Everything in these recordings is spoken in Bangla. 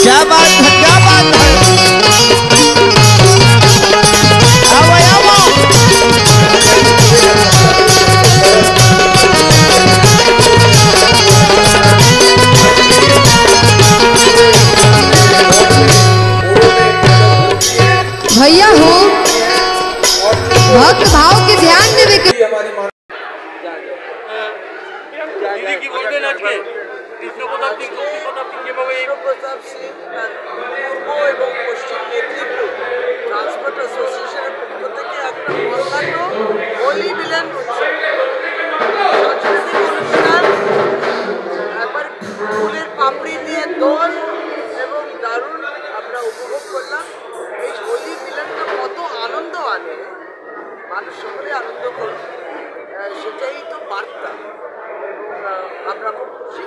क्या बात है, क्या बात है। आओ आओ भैया हो भक्त भाव के ध्यान देवे के ট্রান্সপোর্ট অ্যাসোসিয়েশনের পক্ষ থেকে একটা হোলি মিলন উৎসব সাংস্কৃতিক অনুষ্ঠান, একবার ফুলের পাপড়ি দিয়ে দোল এবং দারুণ আমরা উপভোগ করলাম। এই হোলি মিলনটা কত আনন্দ আনে, মানুষ সকলে আনন্দ করুন, সেটাই তো বার্তা। আমরা খুব খুশি,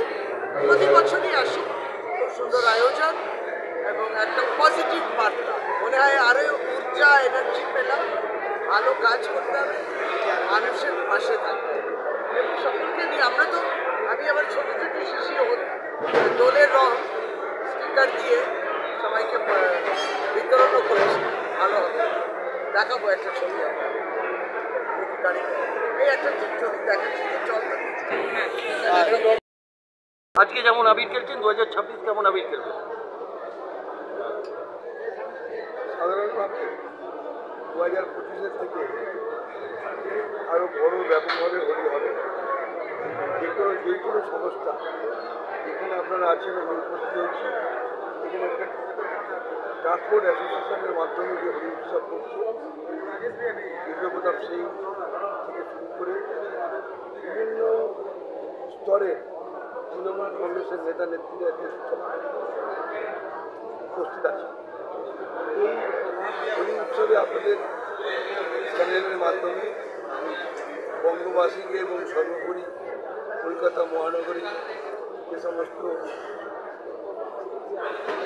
প্রতি বছরই আসি, খুব সুন্দর আয়োজন এবং একটা পজিটিভ বার্তা। মনে হয় আরও ঊর্জা এনার্জি পেলাম, ভালো কাজ করতে হবে, মানুষের পাশে থাকতে হবে এবং সকলকে নিয়ে আমরা তো আমি আবার ছোটো ছোটো শিশি দোলের রং স্টিকার দিয়ে সবাইকে বিতরণও করেছি। ভালো হবে, দেখাবো একটা ছবি আমরা এই একটা ছবি দেখাচ্ছি। চল আজকে যেমন আবির খেলছেন 2026 কেমন আবির খেলবেন? সাধারণভাবে 2025-এর থেকে আরও বড় ব্যাপকভাবে হোলি হবে। যে কোনো সংস্থা যেখানে আপনারা আছেন আমি উপস্থিত হয়েছি, এখানে একটা ট্রান্সপোর্ট অ্যাসোসিয়েশনের মাধ্যমে যে হোলি উৎসব করছে, বিজয়প্রতাপ সিং থেকে শুরু করে বিভিন্ন স্তরে তৃণমূল কংগ্রেসের নেতা নেত্রীরা উপস্থিত আছে। এই হোলি উৎসবে আপনাদের চ্যানেলের মাধ্যমে বঙ্গবাসীকে এবং সর্বোপরি কলকাতা মহানগরী যে সমস্ত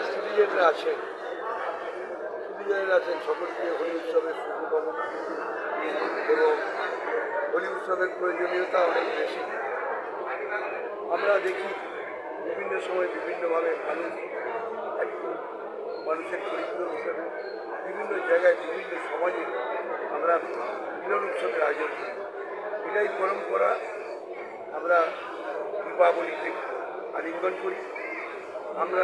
সিটিজেনরা আছেন সকলকে হোলি উৎসবের শুভকামনা এবং হোলি উৎসবের প্রয়োজনীয়তা অনেক বেশি। আমরা দেখি বিভিন্ন সময় বিভিন্নভাবে মানুষের চরিত্র হিসাবে বিভিন্ন জায়গায় বিভিন্ন সমাজে আমরা মিলন উৎসবের আয়োজন করি। এটাই পরম্পরা আমরা দীপাবলিতে আলিঙ্গন করি, আমরা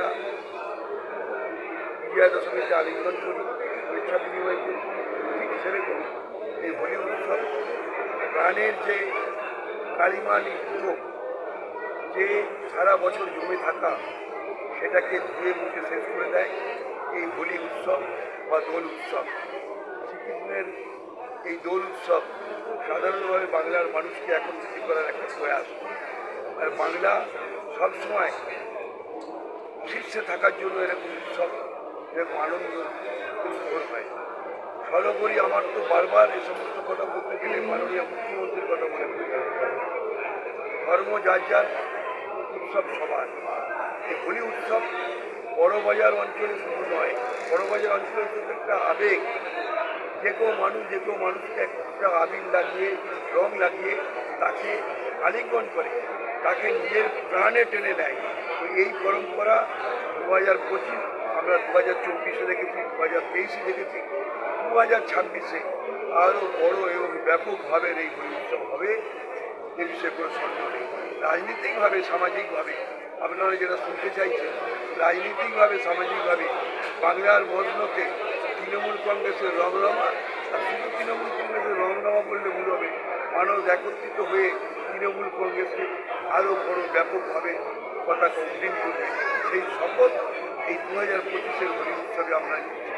বিজয়া দশমীতে আলিঙ্গন করি, শুভেচ্ছা বিনিময় করি। ঠিক সেরকম এই হোলি উৎসব প্রাণের যে কালিমা নৃত্য, যে সারা বছর জমে থাকা সেটাকে ধুয়ে মুছে শেষ করে দেয় এই হোলি উৎসব বা দোল উৎসব। শ্রীকৃষ্ণের এই দোল উৎসব সাধারণভাবে বাংলার মানুষকে একত্রিত করার একটা প্রয়াস। আর বাংলা সবসময় শীর্ষে থাকার জন্য এরকম উৎসব, এরকম আনন্দ উৎসব হয়। সর্বোপরি আমার তো বারবার এই সমস্ত কথা বলতে গেলে মাননীয় মুখ্যমন্ত্রীর কথা মনে পড়ে। ধর্ম যার যার, উৎসব সবার। এই হোলি উৎসব বড়বাজার অঞ্চলে শুধু নয়, বড়বাজার অঞ্চলে শুধু একটা আবেগ। যে কেউ মানুষকে একটা আবির লাগিয়ে, রং লাগিয়ে তাকে আলিঙ্গন করে, তাকে নিজের প্রাণে টেনে নেয়। তো এই পরম্পরা 2025 আমরা 2024-এ দেখেছি, 2023-এ দেখেছি, 2026-এ আরও বড় এবং ব্যাপকভাবে এই হোলি উৎসব হবে, এ বিষয়ে কোনো সন্দেহ নেই। রাজনীতিকভাবে, সামাজিকভাবে আপনারা যেটা শুনতে চাইছেন, রাজনীতিকভাবে, সামাজিকভাবে বাংলার মজনতে তৃণমূল কংগ্রেসের রংরমা, আর শুধু তৃণমূল কংগ্রেসের রংরমা বললে ভুল হবে, মানুষ একত্রিত হয়ে তৃণমূল কংগ্রেসকে আরও বড় ব্যাপকভাবে পতাকা উড্ডীন করবে। সেই শপথ এই 2025-এর হোলি উৎসবে আমরা নিচ্ছি।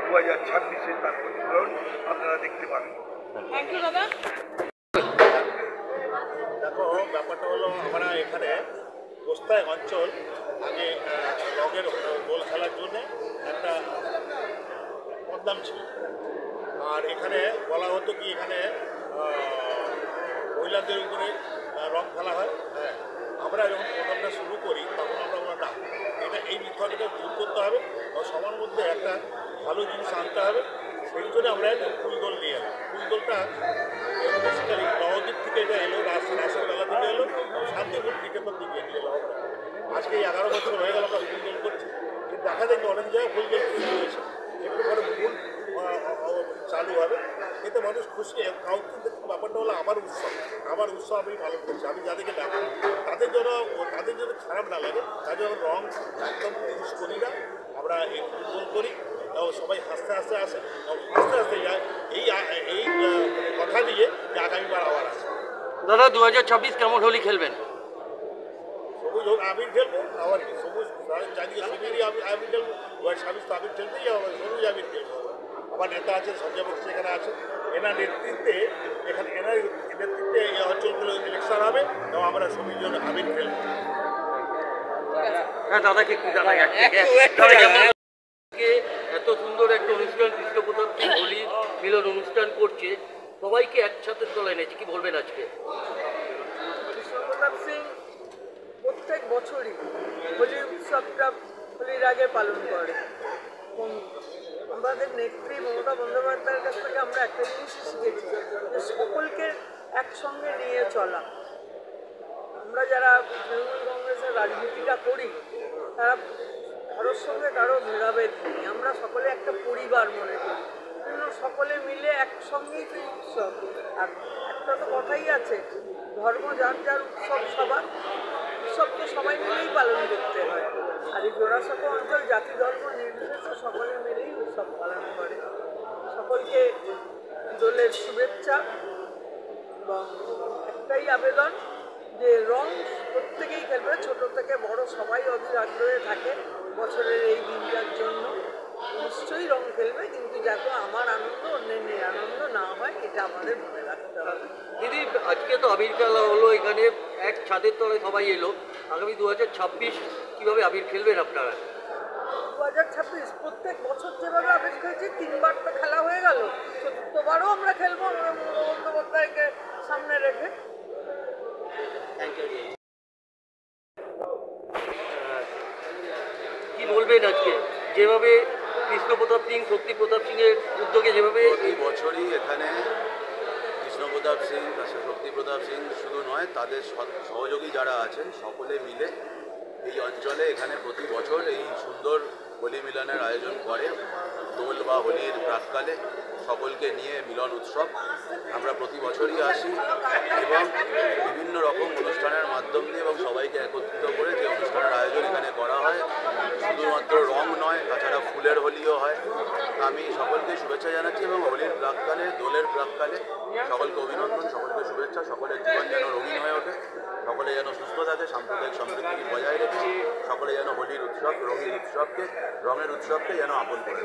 2026-এর তার প্রতিফলন আপনারা দেখতে পাবেন। দেখো, ব্যাপারটা হলো আমরা এখানে গোস্তায় অঞ্চল আগে রঙের গোল খেলার জন্যে একটা বদনাম ছিল। আর এখানে বলা হতো কি, এখানে মহিলাদের উপরে রং খেলা হয়। হ্যাঁ, আমরা যখন প্রোগ্রামটা শুরু করি তখন আমরা বললাম না, এই মিথ্যাটা দূর করতে হবে, সবার মধ্যে একটা ভালো জিনিস আনতে হবে। সেই জন্য আমরা ফুলদোল নিয়ে এলাম। ফুলদোলটা বেসিক্যালি নবদ্বীপ থেকে এটা এলো, রাসের বেলা থেকে এলো, শান্তিপুর দিকে তো দিকে নিয়ে এলো। আজকে 11 বছর হয়ে গেল আমরা ফুলদোল করছি, কিন্তু দেখা দেখবে অনেক জায়গায় ফুল জল শুরু হয়েছে, একটু পরে ফুল চালু হবে, এতে মানুষ খুশি। কাউকে ব্যাপারটা হলো আমার উৎসব আমি পালন করছি। আমি যাদেরকে ডাকি তাদের জন্য খারাপ না লাগে, তার জন্য রং একদম ইউজ করি না। আমরা এই ফুটবল করি, সবাই হাসতে হাসতে আসে, হাসতে হাসতে যায়, এই কথা দিয়ে যে আগামীবার আবার আসে। দাদা 2026 কেমন হোলি খেলবেন? সবুজ আবির খেলবো, আবার কি সবুজ চারিদিকে সবুজই আবির খেলবো। 2026 তো আবির খেলতেই হবে, সবুজ আবির খেলবো। আমার নেতা আছে সঞ্জয় বক্সি এখানে আছে, এনার নেতৃত্বে এই অঞ্চলগুলো ইলেকশন হবে এবং আমরা সবুজ জন্য আবির খেলবো। হ্যাঁ দাদাকে একটু জানাই এত সুন্দর একটা অনুষ্ঠান কৃষ্ণপ্রতাপ সিং হোলি মিলন অনুষ্ঠান করছে, সবাইকে একসাথে তোলা এনেছে, কি বলবেন আজকে? কৃষ্ণপ্রতাপ সিং প্রত্যেক বছরই হোলি উৎসবটা হোলির আগে পালন করে। আমাদের নেত্রী মমতা বন্দ্যোপাধ্যায়ের কাছ থেকে আমরা একটা জিনিসই শিখেছি, যে সকলকে একসঙ্গে নিয়ে চলা। আমরা যারা তৃণমূল কংগ্রেসের রাজনীতিটা করি তারা কারোর সঙ্গে কারো ভেদাভেদ নেই, আমরা সকলে একটা পরিবার মনে করি, সকলে মিলে একসঙ্গেই তো উৎসব। আর একটা তো কথাই আছে, ধর্ম যার যার উৎসব সবার, উৎসব তো সবাই মিলেই পালন করতে হয়। আর এই জোড়াসাঁকো অঞ্চল জাতি ধর্ম নির্বিশেষে সকলে মিলেই উৎসব পালন করে। সকলকে দোলের শুভেচ্ছা এবং একটাই আবেদন যে রং প্রত্যেকেই খেলবে, ছোট থেকে বড় সবাই অধীর আগ্রহে থাকে বছরের এই দিনটার জন্য। নিশ্চয়ই রং খেলবে, কিন্তু যাতে আমার আনন্দ অন্যান্যের আনন্দ না হয় এটা আমাদের মনে রাখতে হবে। দিদি আজকে তো আবির খেলা হলো, এখানে এক ছাদের তলায় সবাই এলো, আগামী 2026 কিভাবে আবির খেলবেন আপনারা? 2026 প্রত্যেক বছর যেভাবে আবির খেলছি, 3বার তো খেলা হয়ে গেল, 4র্থবারও আমরা খেলবো মমতা বন্দ্যোপাধ্যায়কে সামনে রেখে। কি বলবেন আজকে যেভাবে কৃষ্ণপ্রতাপ সিং শক্তিপ্রতাপ সিংয়ের উদ্যোগে যেভাবে প্রতি বছরই এখানে কৃষ্ণপ্রতাপ সিং শক্তিপ্রতাপ সিং শুধু নয়, তাদের সহযোগী যারা আছেন সকলে মিলে এই অঞ্চলে এখানে প্রতি বছর এই সুন্দর হোলি মিলনের আয়োজন করে। দোল বা হোলির প্রাককালে সকলকে নিয়ে মিলন উৎসব আমরা প্রতি বছরই আসি এবং বিভিন্ন রকম অনুষ্ঠানের মাধ্যম দিয়ে এবং সবাইকে একত্রিত করে যে অনুষ্ঠানের আয়োজন এখানে করা হয়, শুধুমাত্র রং নয়, তাছাড়া ফুলের হোলিও হয়। আমি সকলকে শুভেচ্ছা জানাচ্ছি এবং হোলির প্রাককালে, দোলের প্রাককালে সকলকে অভিনন্দন, সকলকে শুভেচ্ছা। সকলের জীবন যেন রঙিন হয়ে ওঠে, সকলে যেন সুস্থ থাকে, সাম্প্রদায়িক সম্প্রীতি বজায় রেখে সকলে যেন হোলির উৎসব, রঙিন উৎসবকে, রঙের উৎসবকে যেন আপন করে।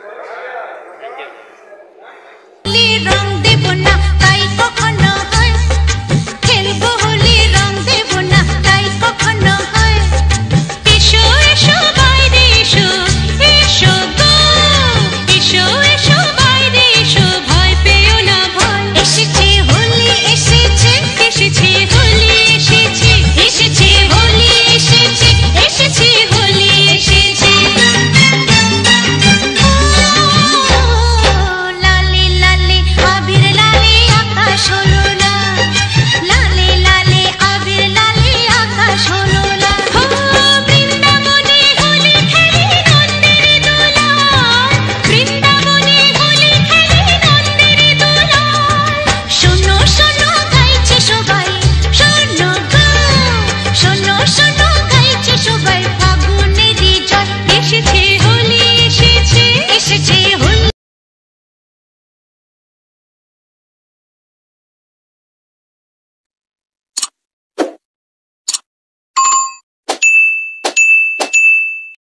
রং দেব না তাই